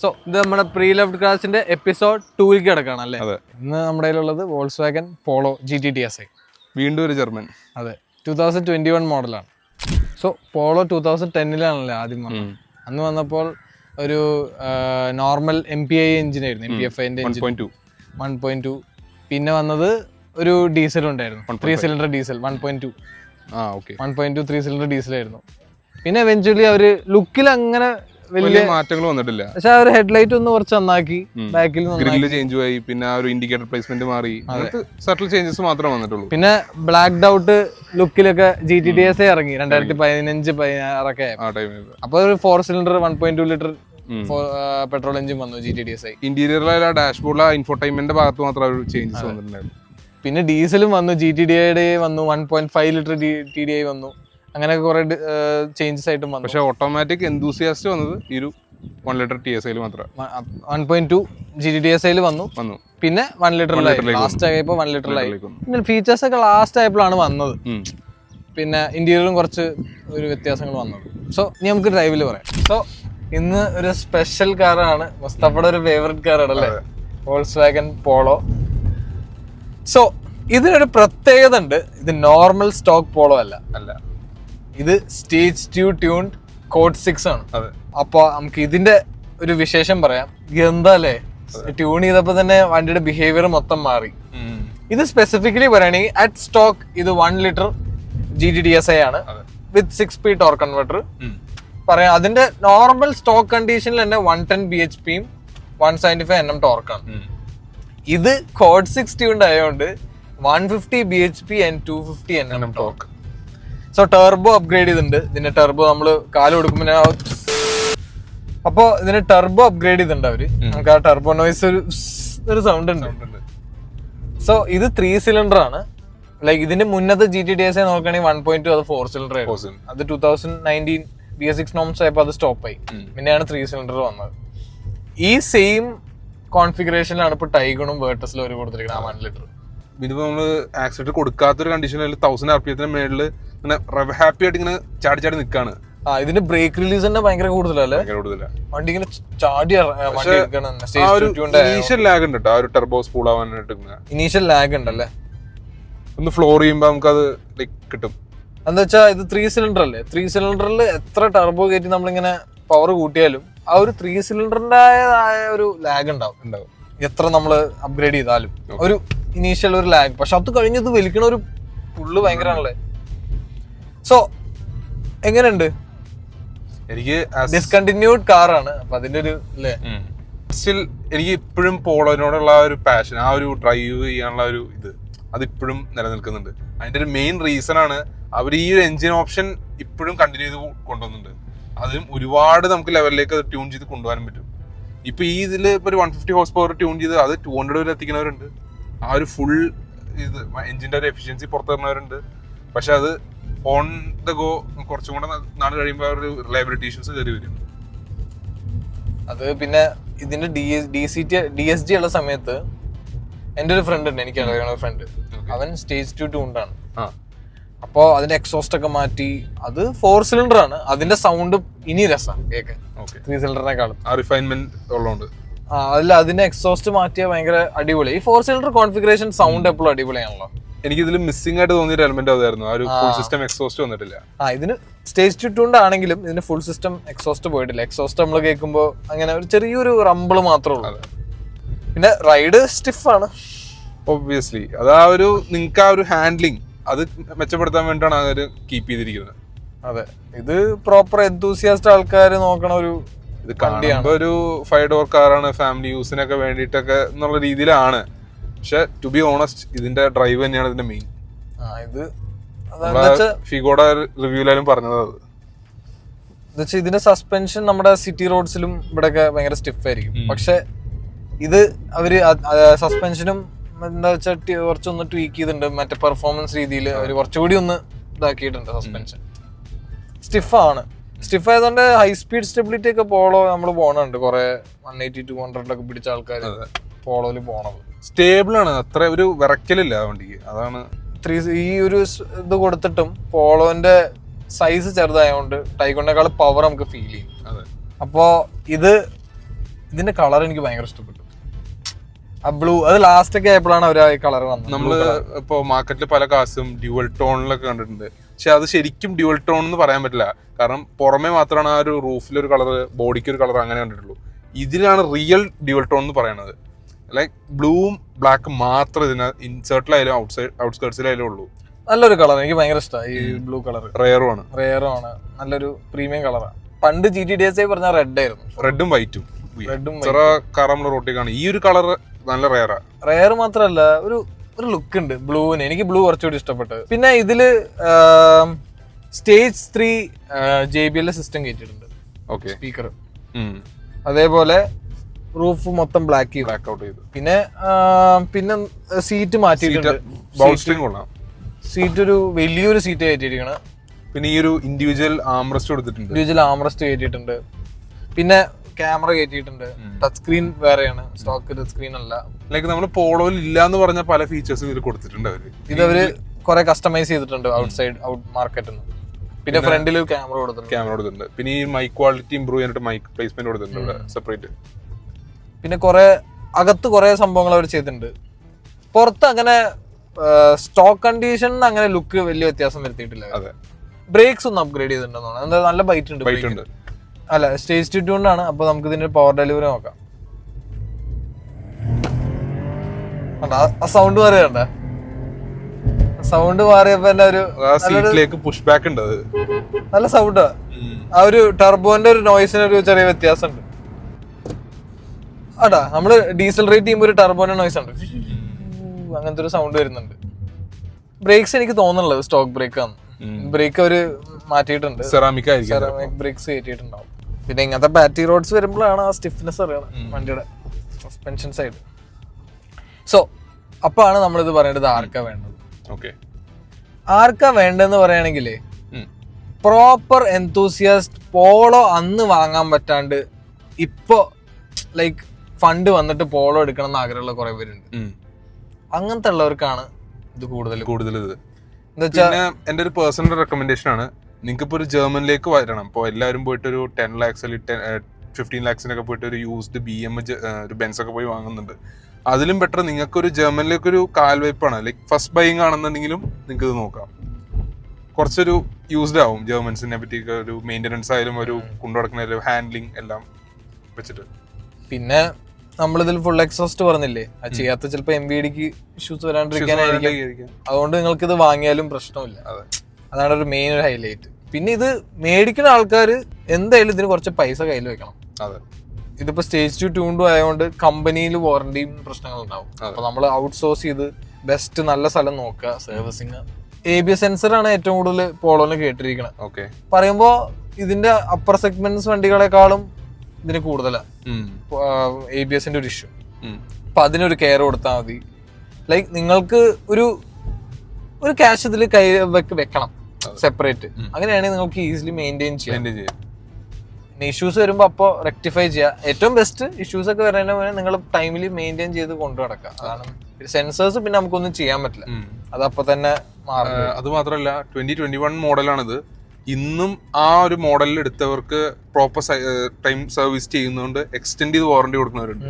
So ഇത് നമ്മുടെ pre loved കാർസിന്റെ episode 2 കിടക്കാണ് അല്ലേ? ഇന്ന് നമ്മുടെ കയ്യിലുള്ളത് വോൾസ്വാഗൻ പോളോ GT-TSI. വീണ്ടും ഒരു ജർമ്മൻ. അതെ, 2021 മോഡലാണ്. സോ പോളോ 2010-ലാണല്ലേ ആദ്യം വന്നത്. അന്ന് വന്നപ്പോൾ ഒരു നോർമൽ MPI എഞ്ചിൻ ആയിരുന്നു, MPFI-ന്റെ 1.2. പിന്നെ വന്നത് ഒരു ഡീസൽ ഉണ്ടായിരുന്നു, 3 സിലിണ്ടർ ഡീസൽ 1.2. 1.2 3 സിലിണ്ടർ ഡീസൽ ആയിരുന്നു. പിന്നെ എവൻച്വലി അവര് ലുക്കിൽ അങ്ങനെ വലിയ മാറ്റങ്ങൾ വന്നിട്ടില്ല. പക്ഷെ ആ ഒരു ഹെഡ്ലൈറ്റ് ഒന്ന് കുറച്ച് നന്നാക്കി, ബാക്കിൽ ഗ്രില്ല് ചേഞ്ച് ആയി, പിന്നെ ആ ഒരു ഇൻഡിക്കേറ്റർ പ്ലേസ്മെന്റ് മാറി, സട്ടിൽ ചേഞ്ചസ് മാത്രമേ വന്നിട്ടുള്ളൂ. പിന്നെ ബ്ലാക്ക്ഡ് ഔട്ട് ലുക്കിലൊക്കെ GT-TSI ഇറങ്ങി 2015-16 ആ ടൈമിൽ. അപ്പൊ ഒരു 4 സിലിണ്ടർ 1.2 ലിറ്റർ പെട്രോൾ എഞ്ചിൻ വന്നു GT-TSI. ഇന്റീരിയറിലെ ഡാഷ്ബോർഡിലെ ഇൻഫോർടൈൻമെന്റിന്റെ ഭാഗത്ത് മാത്രം ഒരു ചേഞ്ചസ് വന്നിട്ടുണ്ടായിരുന്നു. പിന്നെ ഡീസലും വന്നു, GT-TDI വന്നു, 1.5 ലിറ്റർ TDI വന്നു, അങ്ങനെ കുറെ ചേഞ്ചസ് ആയിട്ടും വന്നു. പക്ഷെ ഓട്ടോമാറ്റിക് എന്തൂസിയാസ്റ്റ് വന്നത് ഈ ഒരു 1 ലിറ്റർ TSI മാത്രം. 1.2 GT-TSI വന്നു. പിന്നെ 1 ലിറ്ററിലായി, ലാസ്റ്റ് ആയപ്പോ 1 ലിറ്ററിലായി. പിന്നെ ഫീച്ചേഴ്സ് ഒക്കെ ലാസ്റ്റ് ആയപ്പോഴാണ് വന്നത്. പിന്നെ ഇന്റീരിയറും കുറച്ച് ഒരു വ്യത്യാസങ്ങൾ വന്നത്. സോ ഇനി നമുക്ക് ഡ്രൈവില് പറയാം. സോ ഇന്ന് ഒരു സ്പെഷ്യൽ കാറാണ്, മുസ്തഫയുടെ ഒരു ഫേവറേറ്റ് കാറാണ് അല്ലേ, വോൾസ്വാഗൻ പോളോ. സോ ഇതിനൊരു പ്രത്യേകത ഉണ്ട്, ഇത് നോർമൽ സ്റ്റോക്ക് പോളോ അല്ല, ഇത് സ്റ്റേജ് 2 ട്യൂൺഡ് കോഡ് 6 ആണ്. അപ്പൊ നമുക്ക് ഇതിന്റെ ഒരു വിശേഷം പറയാം. എന്താ അല്ലേ, ട്യൂൺ ചെയ്തപ്പോ തന്നെ വണ്ടിയുടെ ബിഹേവിയർ മൊത്തം മാറി. ഇത് സ്പെസിഫിക്കലി പറയുകയാണെങ്കിൽ അറ്റ് സ്റ്റോക്ക് ഇത് 1 ലിറ്റർ GT-TSI ആണ് വിത്ത് 6 speed ടോർക്ക് കൺവെർട്ടർ. പറയാം അതിന്റെ നോർമൽ സ്റ്റോക്ക് കണ്ടീഷനിൽ തന്നെ 110 bhp-യും 175 Nm ടോർക്കാണ്. ഇത് കോഡ് 6 ട്യൂൺഡ് ആയതുകൊണ്ട് 150 bhp and 250 Nm torque. So Turbo upgrade ചെയ്തിട്ടുണ്ട്. ഇതിന്റെ ടെർബോ നമ്മള് കാല് കൊടുക്കുമ്പോ അപ്പൊ ഇതിന് ടെർബോ അപ്ഗ്രേഡ് ചെയ്തിട്ടുണ്ട് അവര്. നമുക്ക് ആ ടെർബോ നോയ്സ് ഒരു സൗണ്ട് ഉണ്ട്. സോ ഇത് 3 സിലിണ്ടർ ആണ്. ലൈക്ക് ഇതിന്റെ മുന്നത്തെ GT-TSI നോക്കുകയാണെങ്കിൽ 1.2 അത് 4 സിലിണ്ടർ ആയിരുന്നു. അത് 2019 BS6 നോംസ് ആയപ്പോ അത് സ്റ്റോപ്പ് ആയി. പിന്നെയാണ് 3 സിലിണ്ടർ വന്നത്. ഈ സെയിം കോൺഫിഗറേഷനിലാണ് ഇപ്പൊ ടൈഗണും വേർട്ടസിലും ഒരു കൊടുത്തിരിക്കുന്നത് 1 ലിറ്റർ. ഇതിപ്പോ നമ്മള് ആക്സിഡന്റ് കൊടുക്കാത്തൊരു കണ്ടീഷനിൽ 1000 RPM മേളില് ഇങ്ങനെ ഹാപ്പി ആയിട്ട് ഇങ്ങനെ ചാടി നിൽക്കാണ്. ഇതിന്റെ ബ്രേക്ക് റിലീസ് തന്നെ ഭയങ്കര കൂടുതലല്ലേ, വണ്ടി ഇങ്ങനെ ചാടി ഇനീഷ്യൽ ലാഗ് ഉണ്ട് കേട്ടോ, ആ ഒരു ടെർബോ സ്പൂൾ ആവാനായിട്ട് ഇനീഷ്യൽ ലാഗ് ഉണ്ടല്ലേ. ഒന്ന് ഫ്ലോർ ചെയ്യുമ്പോ നമുക്ക് അത് കിട്ടും. എന്താ വെച്ചാ ഇത് 3 സിലിണ്ടർ അല്ലേ, 3 സിലിണ്ടറിൽ എത്ര ടെർബോ കയറ്റി നമ്മളിങ്ങനെ പവർ കൂട്ടിയാലും ആ ഒരു 3 സിലിണ്ടറിന്റെ ഒരു ലാഗ് ഉണ്ടാവും എത്ര നമ്മള് അപ്ഗ്രേഡ് ചെയ്താലും. ഒരു ഇനീഷ്യൽ ഒരു ലാഗ്, പക്ഷെ അത് കഴിഞ്ഞത് വലിക്കണ ഒരു പുള്ള് ഭയങ്കരമാണല്ലേ. സോ എങ്ങനെയുണ്ട്? എനിക്ക് ഡിസ്കണ്ടിന്യൂഡ് കാറാണ്, അപ്പൊ അതിന്റെ ഒരു അല്ലേ സ്റ്റിൽ എനിക്ക് ഇപ്പോഴും പോളോനോടുള്ള ഒരു പാഷൻ, ആ ഒരു ഡ്രൈവ് ചെയ്യാനുള്ള ഒരു ഇത് അതിപ്പോഴും നിലനിൽക്കുന്നുണ്ട്. അതിന്റെ ഒരു മെയിൻ റീസൺ ആണ് അവർ ഈ ഒരു എഞ്ചിൻ ഓപ്ഷൻ ഇപ്പോഴും കണ്ടിന്യൂ ചെയ്ത് കൊണ്ടുവന്നുണ്ട്. അതിലും ഒരുപാട് നമുക്ക് ലെവലിലേക്ക് അത് ട്യൂൺ ചെയ്ത് കൊണ്ടുപോകാനും പറ്റും. ഇപ്പൊ ഈ ഇതിൽ ഇപ്പൊ ഒരു 150 ഹോഴ്സ് പവർ ട്യൂൺ ചെയ്ത് അത് 200 വരെ എത്തിക്കുന്നവരുണ്ട്. ആ ഒരു ഫുൾ ഇത് എഞ്ചിന്റെ ഒരു എഫിഷ്യൻസി പുറത്തു വരുന്നവരുണ്ട്. പക്ഷെ അത് ഓൺ ദ ഗോ കുറച്ചും കൂടെ നാൾ കഴിയുമ്പോൾ ഒരു റിലയബിലിറ്റി ഇഷ്യൂസ് കയറി വരും. അത് പിന്നെ ഇതിന്റെ DSG ഉള്ള സമയത്ത് എന്റെ ഒരു ഫ്രണ്ട് ഉണ്ട്, എനിക്ക് അറിയാവുന്ന ഒരു ഫ്രണ്ട്, അവൻ സ്റ്റേജ് 2 ട്യൂൺഡാണ്. അപ്പോ അതിന്റെ എക്സോസ്റ്റ് ഒക്കെ മാറ്റി, അത് 4 സിലിണ്ടർ ആണ്. അതിന്റെ സൗണ്ട് ഇനി രസമാണ് കേൾക്കാൻ 3 സിലിണ്ടറിനെക്കാളും. അല്ല, അതിന്റെ എക്സോസ്റ്റ് മാറ്റിയ ഭയങ്കര അടിപൊളി. ഈ 4 സിലിണ്ടർ കോൺഫിഗറേഷൻ സൗണ്ട് എപ്പോഴും അടിപൊളിയാണല്ലോ. എനിക്ക് ഇതിൽ മിസ്സിംഗ് ആയിട്ട് തോന്നിയ ഒരു എലമെന്റ് അതായിരുന്നു, ആ ഒരു ഫുൾ സിസ്റ്റം എക്സോസ്റ്റ് വന്നിട്ടില്ല. ഇതിന് സ്റ്റേജ് 2 ട്യൂൺഡ് ആണെങ്കിലും ഇതിന് ഫുൾ സിസ്റ്റം എക്സോസ്റ്റ് പോയിട്ടില്ല. എക്സോസ്റ്റ് നമ്മൾ കേൾക്കുമ്പോൾ അങ്ങനെ ഒരു ചെറിയൊരു റംബിള് മാത്രമേ ഉള്ളൂ. പിന്നെ റൈഡ് സ്റ്റിഫ് ആണ് ഒബ്വിയസ്ലി. അത് ആ ഒരു നിങ്ങൾക്ക് ആ ഒരു ഹാൻഡ്ലിംഗ് അത് മെച്ചപ്പെടുത്താൻ വേണ്ടിയാണ് അവര് കീപ്പ് ചെയ്തിരിക്കുന്നത്. അതെ, ഇത് പ്രോപ്പർ എന്തൂസിയാസ്റ്റ് ആൾക്കാർ നോക്കണ ഒരു ഇത് കാണുമ്പോ ഒരു 5 ഡോർ കാറാണ്, ഫാമിലി യൂസിനൊക്കെ വേണ്ടിയിട്ടൊക്കെ എന്നുള്ള രീതിയിലാണ്. പക്ഷെ ടു ബി ഓണസ്റ്റ് ഇതിന്റെ ഡ്രൈവ് തന്നെയാണ് ഇതിന്റെ മെയിൻ. ഇത് ഫിഗോയുടെ റിവ്യൂലായാലും പറഞ്ഞത് അത് ഇതിന്റെ സസ്പെൻഷൻ നമ്മുടെ സിറ്റി റോഡ്സിലും ഇവിടെയൊക്കെ ഭയങ്കര സ്റ്റിഫ് ആയിരിക്കും. പക്ഷെ ഇത് അവര് സസ്പെൻഷനും എന്താ വെച്ചാൽ കുറച്ചൊന്ന് ട്വീക്ക് ചെയ്തിട്ടുണ്ട്. മറ്റേ പെർഫോമൻസ് രീതിയിൽ അവർ കുറച്ചുകൂടി ഒന്ന് ഇതാക്കിയിട്ടുണ്ട്. സസ്പെൻഷൻ സ്റ്റിഫാണ്. സ്റ്റിഫ് ആയതുകൊണ്ട് ഹൈ സ്പീഡ് സ്റ്റെബിലിറ്റി ഒക്കെ പോളോ നമ്മൾ പോണുണ്ട്. കുറെ 180-200 ഒക്കെ പിടിച്ച ആൾക്കാർ പോളോയില് പോണത് സ്റ്റേബിൾ ആണ്, അത്ര ഒരു വിറക്കലില്ല വണ്ടിക്ക്. അതാണ് ഈ ഒരു ഇത് കൊടുത്തിട്ടും പോളോന്റെ സൈസ് ചെറുതായതുകൊണ്ട് ടൈഗോണിനേക്കാൾ പവർ നമുക്ക് ഫീൽ ചെയ്യും. അപ്പോ ഇത് ഇതിന്റെ കളർ എനിക്ക് ഭയങ്കര ഇഷ്ടപ്പെട്ടു. ആ ബ്ലൂ, അത് ലാസ്റ്റ് ഒക്കെ ആയപ്പോഴാണ് അവർ ആ കളർ വന്നത്. നമ്മള് ഇപ്പൊ മാർക്കറ്റിൽ പല കാസും ഡ്യുവൽ ടോണിലൊക്കെ കണ്ടിട്ടുണ്ട്. പക്ഷെ അത് ശരിക്കും ഡ്യുവൽ ടോൺ എന്ന് പറയാൻ പറ്റില്ല. കാരണം പുറമെ മാത്രമാണ് ആ ഒരു റൂഫിലൊരു കളർ, ബോഡിക്ക് ഒരു കളർ അങ്ങനെ കണ്ടിട്ടുള്ളൂ. ഇതിലാണ് റിയൽ ഡ്യുവൽ ടോൺ എന്ന് പറയുന്നത്. ലൈക്ക് ബ്ലൂവും ബ്ലാക്കും മാത്രം ഇതിന് ഇൻസേർട്ടിലായാലും ഔട്ട്സ്കേർട്സിലായാലും ഉള്ളൂ. നല്ലൊരു കളർ, എനിക്ക് ഭയങ്കര ഇഷ്ടമാണ് ഈ ബ്ലൂ കളർ. റെയറും ആണ്, നല്ലൊരു പ്രീമിയം കളറാണ്. പണ്ട് GT പറഞ്ഞ റെഡ് ആയിരുന്നു, റെഡും വൈറ്റും. റോട്ടിക്കാണ് ഈ ഒരു കളർ നല്ല റെയർ മാത്രല്ല, ഒരു ലുക്ക് ഉണ്ട് ബ്ലൂവിന്. എനിക്ക് ബ്ലൂ കുറച്ചുകൂടി ഇഷ്ടപ്പെട്ടത്. പിന്നെ ഇതില് സ്റ്റേജ് 3 JBL സിസ്റ്റം കയറ്റിയിട്ടുണ്ട്, സ്പീക്കർ. അതേപോലെ റൂഫ് മൊത്തം ബ്ലാക്ക് ഔട്ട് ചെയ്തു. പിന്നെ സീറ്റ് മാറ്റിയിട്ടുണ്ട്. സീറ്റ് ഒരു വലിയൊരു സീറ്റ് കയറ്റിയിരിക്കണം. പിന്നെ ഈ ഒരു ഇൻഡിവിജ്വൽ ആംറസ്റ്റ് കയറ്റിയിട്ടുണ്ട്. പിന്നെ ക്യാമറ കയറ്റിയിട്ടുണ്ട്. ടച്ച് സ്ക്രീൻ വേറെയാണ്, സ്റ്റോക്ക് ടച്ച് സ്ക്രീൻ അല്ല. ലൈക്ക് നമ്മൾ പോളോയിൽ ഇല്ല എന്ന് പറഞ്ഞ പല ഫീച്ചേഴ്സും ഇതിൽ കൊടുത്തിട്ടുണ്ട്. അവര് കുറെ കസ്റ്റമൈസ് ചെയ്തിട്ടുണ്ട് ഔട്ട് മാർക്കറ്റിൽ നിന്ന്. പിന്നെ ഫ്രണ്ടിൽ ക്യാമറ കൊടുത്തിട്ടുണ്ട്. പിന്നെ ഈ മൈക്ക് ക്വാളിറ്റി ഇംപ്രൂവ് ചെയ്യാനായിട്ട് മൈക്ക് പ്ലേസ്മെന്റ് കൊടുത്തിട്ടുണ്ട് സെപ്പറേറ്റ്. പിന്നെ അകത്ത് കുറെ സംഭവങ്ങൾ അവർ ചെയ്തിട്ടുണ്ട്. പുറത്ത് അങ്ങനെ സ്റ്റോക്ക് കണ്ടീഷൻ അങ്ങനെ ലുക്ക് വലിയ വ്യത്യാസം വരുത്തിയിട്ടില്ല. ബ്രേക്സ് ഒന്ന് അപ്ഗ്രേഡ് ചെയ്തിട്ടുണ്ടെന്നാണ്. എന്താ നല്ല ബൈറ്റ് ഉണ്ട്. അല്ല, സ്റ്റേജ് 2 ട്യൂണാണ്. അപ്പൊ നമുക്ക് ഇതിന്റെ പവർ ഡെലിവറി നോക്കാം. ആ സൗണ്ട് മാറിയണ്ട, സൗണ്ട് മാറിയപ്പോ തന്നെ ഒരു പുഷ് ബാക്ക് ഉണ്ട്. നല്ല സൗണ്ടാ. ആ ഒരു ടർബോന്റെ ഒരു നോയ്സിന് ഒരു ചെറിയ വ്യത്യാസമുണ്ട്. അടാ, നമ്മള് ഡീസൽ റേറ്റ് ചെയ്യുമ്പോ ഒരു ടർബോന്റെ നോയ്സ് ഉണ്ട്, അങ്ങനത്തെ ഒരു സൗണ്ട് വരുന്നുണ്ട്. ബ്രേക്സ് എനിക്ക് തോന്നുന്നുള്ളത് സ്റ്റോക്ക് ബ്രേക്ക് ആണ്. ബ്രേക്ക് അവര് മാറ്റിയിട്ടുണ്ട്, സെറാമിക് ബ്രേക്സ് കയറ്റിയിട്ടുണ്ടാവും. പിന്നെ ഇങ്ങനത്തെ ബാറ്ററി റോഡ്സ് വരുമ്പോഴാണ് ആ സ്റ്റിഫ്നെസ് അറിയണം വണ്ടിയുടെ സസ്പെൻഷൻ സൈഡ്. സോ അപ്പാണ് നമ്മളിത് പറയേണ്ടത് ആർക്കാ വേണ്ടത്. ആർക്കാ വേണ്ടതെന്ന് പറയുകയാണെങ്കിൽ പ്രോപ്പർ എന്തൂസിയാസ്റ്റ് പോളോ അന്ന് വാങ്ങാൻ പറ്റാണ്ട് ഇപ്പൊ ലൈക്ക് ഫണ്ട് വന്നിട്ട് പോളോ എടുക്കണം എന്ന് ആഗ്രഹമുള്ള കുറെ പേരുണ്ട്. അങ്ങനത്തെ ഉള്ളവർക്കാണ് ഇത് കൂടുതൽ എന്താ വെച്ചാൽ എന്റെ ഒരു പേഴ്സണൽ റെക്കമെൻഡേഷൻ ആണ്. നിങ്ങൾക്ക് ഇപ്പോൾ ഒരു ജർമ്മനിലേക്ക് വരണം. ഇപ്പോൾ എല്ലാവരും പോയിട്ട് ഒരു 10 lakhs അല്ലെങ്കിൽ 15 lakhs പോയിട്ട് ഒരു യൂസ്ഡ് BM ഒരു ബെൻസ് ഒക്കെ പോയി വാങ്ങുന്നുണ്ട്. അതിലും ബെറ്റർ നിങ്ങൾക്കൊരു ജർമ്മനിലേക്ക് ഒരു കാൽവയ്പ്പാണ്. ലൈക്ക് ഫസ്റ്റ് ബൈയിങ് ആണെന്നുണ്ടെങ്കിലും നിങ്ങൾക്ക് ഇത് നോക്കാം. കുറച്ചൊരു യൂസ്ഡ് ആവും ജർമ്മൻസിനെ പറ്റിയൊക്കെ. ഒരു മെയിൻ്റനൻസ് ആയാലും ഒരു കൊണ്ടുനടക്കുന്ന ഹാൻഡ്ലിങ് എല്ലാം വെച്ചിട്ട്. പിന്നെ നമ്മളിതിൽ ഫുൾ എക്സോസ്റ്റ് പറഞ്ഞില്ലേ, അത് ചെയ്യാത്ത ചിലപ്പോൾ MVDക്ക് ഇഷ്യൂസ് വരാണ്ടിരിക്കാനായിരിക്കും. അതുകൊണ്ട് നിങ്ങൾക്ക് ഇത് വാങ്ങിയാലും പ്രശ്നമില്ല. അതാണ് ഒരു മെയിൻ ഒരു ഹൈലൈറ്റ്. പിന്നെ ഇത് മേടിക്കുന്ന ആൾക്കാർ എന്തായാലും ഇതിന് കുറച്ച് പൈസ കയ്യിൽ വെക്കണം. ഇതിപ്പോ സ്റ്റേജ് 2 ട്യൂൺഡ് ആയതുകൊണ്ട് കമ്പനിയിൽ വാറണ്ടിയും പ്രശ്നങ്ങളുണ്ടാവും. അപ്പൊ നമ്മൾ ഔട്ട്സോഴ്സ് ചെയ്ത് ബെസ്റ്റ് നല്ല സ്ഥലം നോക്കുക. സർവീസിങ് ABS സെൻസർ ആണ് ഏറ്റവും കൂടുതൽ പോളോന് കേട്ടിരിക്കണം. പറയുമ്പോ ഇതിന്റെ അപ്പർ സെഗ്മെന്റ്സ് വണ്ടികളെക്കാളും ഇതിന് കൂടുതലാണ് ABSന്റെ ഒരു ഇഷ്യൂ. അപ്പൊ അതിനൊരു കെയർ കൊടുത്താൽ മതി. ലൈക്ക് നിങ്ങൾക്ക് ഒരു ക്യാഷ് ഇതിൽ കൈ വെക്കണം സെപ്പറേറ്റ്. അങ്ങനെയാണെങ്കിൽ നിങ്ങൾക്ക് ഈസിലി മെയിൻറ്റെയിൻ ചെയ്യാം. പിന്നെ ഇഷ്യൂസ് വരുമ്പോൾ അപ്പോൾ റെക്ടിഫൈ ചെയ്യുക. ഏറ്റവും ബെസ്റ്റ് ഇഷ്യൂസ് ഒക്കെ വരുന്നതിന് മുന്നേ നിങ്ങൾ ടൈമിൽ മെയിൻറ്റെയിൻ ചെയ്ത് കൊണ്ടു നടക്കുക. അതാണ് സെൻസേഴ്സ്. പിന്നെ നമുക്കൊന്നും ചെയ്യാൻ പറ്റില്ല, അതപ്പോ തന്നെ മാറും. അത് മാത്രമല്ല 2021 മോഡലാണിത്. ഇന്നും ആ ഒരു മോഡലിൽ എടുത്തവർക്ക് പ്രോപ്പർ ടൈം സർവീസ് ചെയ്യുന്നതുകൊണ്ട് എക്സ്റ്റെൻഡ് ചെയ്ത് വാറണ്ടി കൊടുക്കുന്നവരുണ്ട്.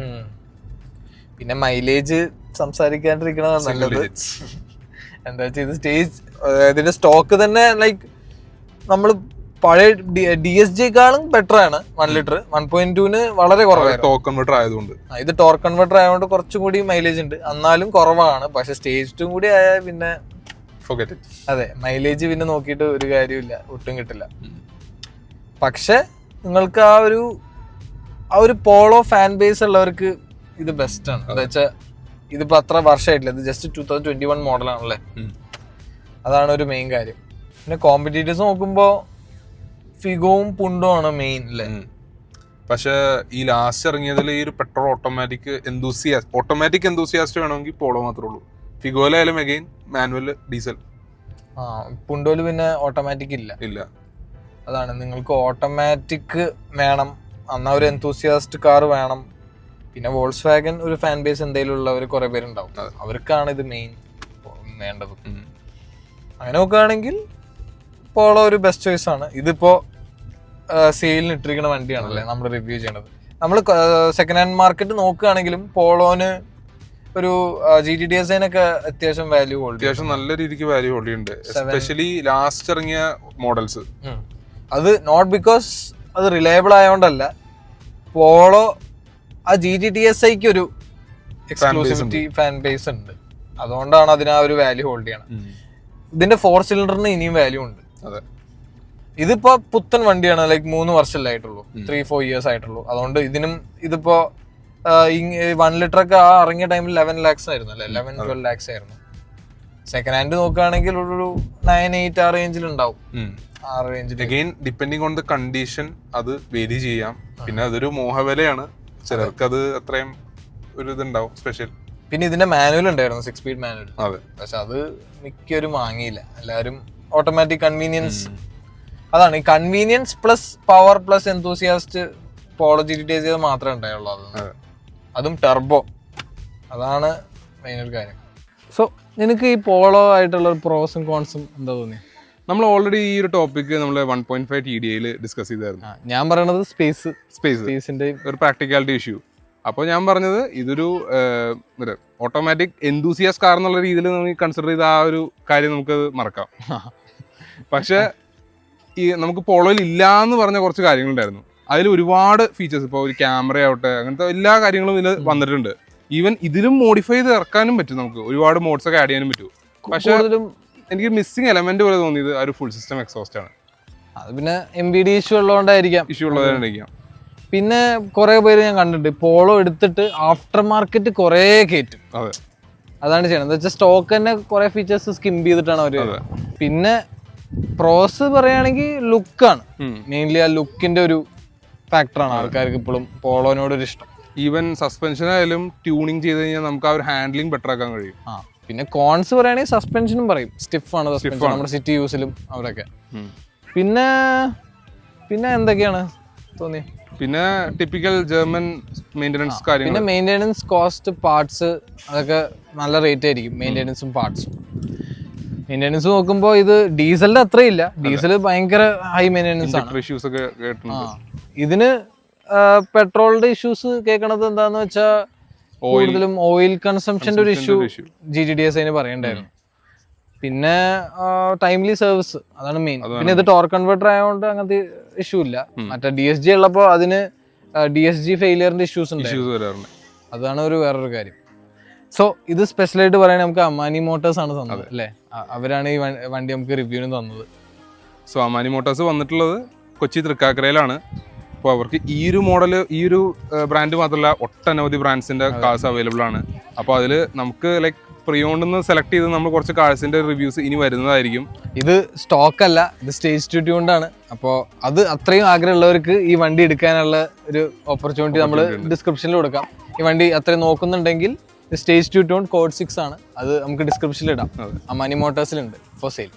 പിന്നെ മൈലേജ് സംസാരിക്കാണ്ടിരിക്കണതാണ് നല്ലത്. എന്താ വെച്ചാൽ ഇത് ഇതിന്റെ സ്റ്റോക്ക് തന്നെ ലൈക്ക് നമ്മൾ പഴയ DSGക്കാളും ബെറ്റർ ആണ്. 1 ലിറ്റർ 1.2 വളരെ കുറവാണ് ടോർക്ക് കൺവെർട്ടർ ആയതുകൊണ്ട്. ഇത് ടോർക്ക് കൺവെർട്ടർ ആയതുകൊണ്ട് കുറച്ചും കൂടി മൈലേജ് ഉണ്ട്, എന്നാലും കുറവാണ്. പക്ഷെ സ്റ്റേജ് 2 കൂടി ആയാൽ പിന്നെ അതെ, മൈലേജ് പിന്നെ നോക്കിയിട്ട് ഒരു കാര്യമില്ല, ഒട്ടും കിട്ടില്ല. പക്ഷെ നിങ്ങൾക്ക് ആ ഒരു പോളോ ഫാൻ ബേസ് ഉള്ളവർക്ക് ഇത് ബെസ്റ്റ് ആണ്. എന്താ വെച്ചാൽ ഇതിപ്പോ അത്ര വർഷമായിട്ടില്ല, ഇത് ജസ്റ്റ് 2021 മോഡലാണല്ലേ. അതാണ് ഒരു മെയിൻ കാര്യം. പിന്നെ കോമ്പറ്റീറ്റേഴ്സ് നോക്കുമ്പോ ഫിഗോവും പുണ്ടോ ആണ് മെയിൻ അല്ലേ. പക്ഷെ ഈ ലാസ്റ്റ് ഇറങ്ങിയതിൽ ഈ ഒരു പെട്രോൾ ഓട്ടോമാറ്റിക് എന്തൂസിയാസ്റ്റ് വേണമെങ്കിൽ പോളോ മാത്രമേ ഉള്ളൂ. ഫിഗോയിലായാലും അഗൈൻ മാനുവൽ ഡീസൽ. പുണ്ടോല് പിന്നെ ഓട്ടോമാറ്റിക് ഇല്ല. അതാണ്, നിങ്ങൾക്ക് ഓട്ടോമാറ്റിക് വേണം, എന്നാ ഒരു എന്തൂസിയാസ്റ്റ് കാർ വേണം. പിന്നെ വോൾസ് വാഗൻ ഒരു ഫാൻ ബേസ് എന്തെങ്കിലും ഉള്ളവർ കുറെ പേരുണ്ടാവും, അവർക്കാണ് ഇത് മെയിൻ വേണ്ടത്. അങ്ങനെ നോക്കുകയാണെങ്കിൽ പോളോ ഒരു ബെസ്റ്റ് ചോയ്സ് ആണ്. ഇതിപ്പോ സെയിലിന് ഇട്ടിരിക്കുന്ന വണ്ടിയാണല്ലേ നമ്മൾ റിവ്യൂ ചെയ്യണത്. നമ്മൾ സെക്കൻഡ് ഹാൻഡ് മാർക്കറ്റ് നോക്കുകയാണെങ്കിലും പോളോന് ഒരു GT-DSi അത്യാവശ്യം വാല്യൂ ഹോൾഡ്, അത്യാവശ്യം നല്ല രീതിക്ക് വാല്യൂ ഹോൾഡ് ചെയ്യുന്നുണ്ട്. എസ്പെഷ്യലി ലാസ്റ്റ് ഇറങ്ങിയ മോഡൽസ്. അത് നോട്ട് ബിക്കോസ് അത് റിലയബിൾ ആയതുകൊണ്ടല്ല, പോളോ ആ GT-DSiക്ക് ഒരു എക്സ്ക്ലൂസിവിറ്റി ഫാൻ ബേസ് ഉണ്ട്, അതുകൊണ്ടാണ് അതിന് ആ ഒരു വാല്യൂ ഹോൾഡ് ചെയ്യണം. ഇതിന്റെ 4 സിലിണ്ടറിന് ഇനിയും വാല്യൂ ഉണ്ട്. ഇതിപ്പോ പുത്തൻ വണ്ടിയാണ്, ലൈക്ക് 3 വർഷമല്ലേ ആയിട്ടുള്ളൂ, 3-4 ഇയേഴ്സ് ആയിട്ടുള്ളൂ. അതുകൊണ്ട് ഇതിപ്പോ 1 ലിറ്റർ ഒക്കെ ആ ഇറങ്ങിയ ടൈമിൽ 11 lakhs ആയിരുന്നു അല്ലെ, 11-12 lakhs ആയിരുന്നു. സെക്കൻഡ് ഹാൻഡ് നോക്കുകയാണെങ്കിൽ ഒരു 9-8 ആ റേഞ്ചിൽ ഉണ്ടാവും. Again depending on the condition അത് വേരി ചെയ്യാം. പിന്നെ അതൊരു മോഹവിലയാണ്, ചിലർക്ക് അത് അത്രയും ഒരു ഇതുണ്ടാവും സ്പെഷ്യൽ. പിന്നെ ഇതിന്റെ മാനുവൽ ഉണ്ടായിരുന്നു, 6 സ്പീഡ് മാനുവൽ. അതെ, പക്ഷെ അത് മിക്കവരും വാങ്ങിയില്ല. എല്ലാവരും ഓട്ടോമാറ്റിക് കൺവീനിയൻസ്, അതാണ് ഈ convenience plus power plus enthusiast Polo GT-DSi മാത്രമേ ഉണ്ടായുള്ളൂ. അതും ടെർബോ, അതാണ് മെയിൻ ഒരു കാര്യം. സോ നിനക്ക് ഈ പോളോ ആയിട്ടുള്ള പ്രോസും കോൺസും എന്താ തോന്നി? നമ്മൾ ഓൾറെഡി ഈ ഒരു ടോപ്പിക് നമ്മൾ 1.5 TDI ഡിസ്കസ് ചെയ്തായിരുന്നു. ഞാൻ പറയണത് സ്പേസിന്റെ ഒരു പ്രാക്ടിക്കാലിറ്റി ഇഷ്യൂ. അപ്പോൾ ഞാൻ പറഞ്ഞത് ഇതൊരു ഓട്ടോമാറ്റിക് എന്തൂസിയാസ് കാർ എന്നുള്ള രീതിയിൽ നമുക്ക് കൺസിഡർ ചെയ്ത ആ ഒരു കാര്യം നമുക്ക് മറക്കാം. പക്ഷെ ഈ നമുക്ക് പോളോയിൽ ഇല്ല എന്ന് പറഞ്ഞ കുറച്ച് കാര്യങ്ങളുണ്ടായിരുന്നു. അതിൽ ഒരുപാട് ഫീച്ചേഴ്സ്, ഇപ്പോൾ ഒരു ക്യാമറ ആവട്ടെ, അങ്ങനത്തെ എല്ലാ കാര്യങ്ങളും ഇതിൽ വന്നിട്ടുണ്ട്. ഈവൻ ഇതിലും മോഡിഫൈ ചെയ്ത് ഇറക്കാനും പറ്റും, നമുക്ക് ഒരുപാട് മോഡ്സ് ഒക്കെ ആഡ് ചെയ്യാനും പറ്റും. പക്ഷേ എനിക്ക് മിസ്സിംഗ് എലമെന്റ് പോലെ തോന്നിയത് ആ ഒരു ഫുൾ സിസ്റ്റം എക്സോസ്റ്റ് ആണ്. അത് പിന്നെ MBD ഇഷ്യൂ ഉള്ളതുകൊണ്ടായിരിക്കാം. പിന്നെ കുറെ പേര് ഞാൻ കണ്ടിട്ടുണ്ട് പോളോ എടുത്തിട്ട് ആഫ്റ്റർ മാർക്കറ്റ് കുറെ കയറ്റും. അതാണ് ചെയ്യണത്. എന്താ വെച്ചാൽ സ്റ്റോക്ക് തന്നെ കുറെ ഫീച്ചേഴ്സ് സ്കിംപ് ചെയ്തിട്ടാണ് അവര്. പിന്നെ പ്രോസ് പറയുകയാണെങ്കിൽ ലുക്കാണ് മെയിൻലി. ആ ലുക്കിന്റെ ഒരു ഫാക്ടറാണ് ആൾക്കാർക്ക് ഇപ്പോഴും പോളോനോട് ഒരു ഇഷ്ടം. ഈവൻ സസ്പെൻഷൻ ആയാലും ട്യൂണിങ് ചെയ്ത് കഴിഞ്ഞാൽ നമുക്ക് ആ ഒരു ഹാൻഡ്ലിംഗ് ബെറ്റർ ആക്കാൻ കഴിയും. പിന്നെ കോൺസ് പറയുകയാണെങ്കിൽ സസ്പെൻഷനും പറയും, സ്റ്റിഫാണ് സസ്പെൻഷൻ നമ്മുടെ സിറ്റി യൂസിലും അവരൊക്കെ. പിന്നെ എന്തൊക്കെയാണ് തോന്നി? പിന്നെ ടിപ്പിക്കൽ ജർമ്മൻ മെയിൻ്റെനൻസ് കാര്യങ്ങൾ. പിന്നെ മെയിൻ്റെനൻസ് കോസ്റ്റ്, പാർട്സ്, അതൊക്കെ നല്ല റേറ്റ് ആയിരിക്കും മെയിൻ്റെനൻസും പാർട്സും. മെയിൻ്റെനൻസ് നോക്കുമ്പോൾ ഇത് ഡീസലിന്റെ അത്രയില്ല, ഡീസൽ ഭയങ്കര ഹൈ മെയിൻ്റെനൻസ് ആണ്. ഇതിന് പെട്രോളിന്റെ ഇഷ്യൂസ് കേൾക്കണത് എന്താന്ന് വെച്ചാൽ കൂടുതലും ഓയിൽ കൺസംഷന്റെ ഒരു ഇഷ്യൂ GT-DSi പറയണ്ടായിരുന്നു. പിന്നെ ടൈംലി സർവീസ്, അതാണ് മെയിൻ. പിന്നെ ഇത് ടോർക്ക് കൺവേർട്ടർ ആയതുകൊണ്ട് അങ്ങനത്തെ ഇഷ്യൂ ഇല്ല. മറ്റേ DSG ഉള്ളപ്പോൾ അതിന് DSG ഫെയിലിയറിന്റെ ഇഷ്യൂസ് ഉണ്ടായിരുന്നു. അതാണ് വേറൊരു കാര്യം. സോ ഇത് സ്പെഷ്യലായിട്ട് പറയാൻ നമുക്ക് അമാനി മോട്ടോഴ്സ് ആണ് തന്നത് അല്ലേ, അവരാണ് ഈ വണ്ടി നമുക്ക് റിവ്യൂവിന് തന്നത്. സോ അമാനി മോട്ടോഴ്സ് വന്നിട്ടുള്ളത് കൊച്ചി തൃക്കാക്കരയിലാണ്. അപ്പോൾ അവർക്ക് ഈ ഒരു മോഡൽ, ഈ ഒരു ബ്രാൻഡ് മാത്രമല്ല ഒട്ടനവധി ബ്രാൻഡ്സിന്റെ കാർസ് അവൈലബിൾ ആണ്. അപ്പോൾ അതിൽ നമുക്ക് ലൈക്ക് പ്രിയോണ്ടെന്ന് സെലക്ട് ചെയ്ത് നമ്മൾ കുറച്ച് കാർസിന്റെ റിവ്യൂസ് ഇനി വരുന്നതായിരിക്കും. ഇത് സ്റ്റോക്ക് അല്ല, ഇത് സ്റ്റേജ് 2 ട്യൂൺഡ്. അപ്പോൾ അത് അത്രയും ആഗ്രഹമുള്ളവർക്ക് ഈ വണ്ടി എടുക്കാനുള്ള ഒരു ഓപ്പർച്യൂണിറ്റി നമ്മൾ ഡിസ്ക്രിപ്ഷനിൽ കൊടുക്കാം. ഈ വണ്ടി അത്രയും നോക്കുന്നുണ്ടെങ്കിൽ സ്റ്റേജ് 2 ട്യൂൺ കോഡ് 6 ആണ്, അത് നമുക്ക് ഡിസ്ക്രിപ്ഷനിൽ ഇടാം. അമാനി മോട്ടോഴ്സിലുണ്ട് ഫോർ സെയിൽ.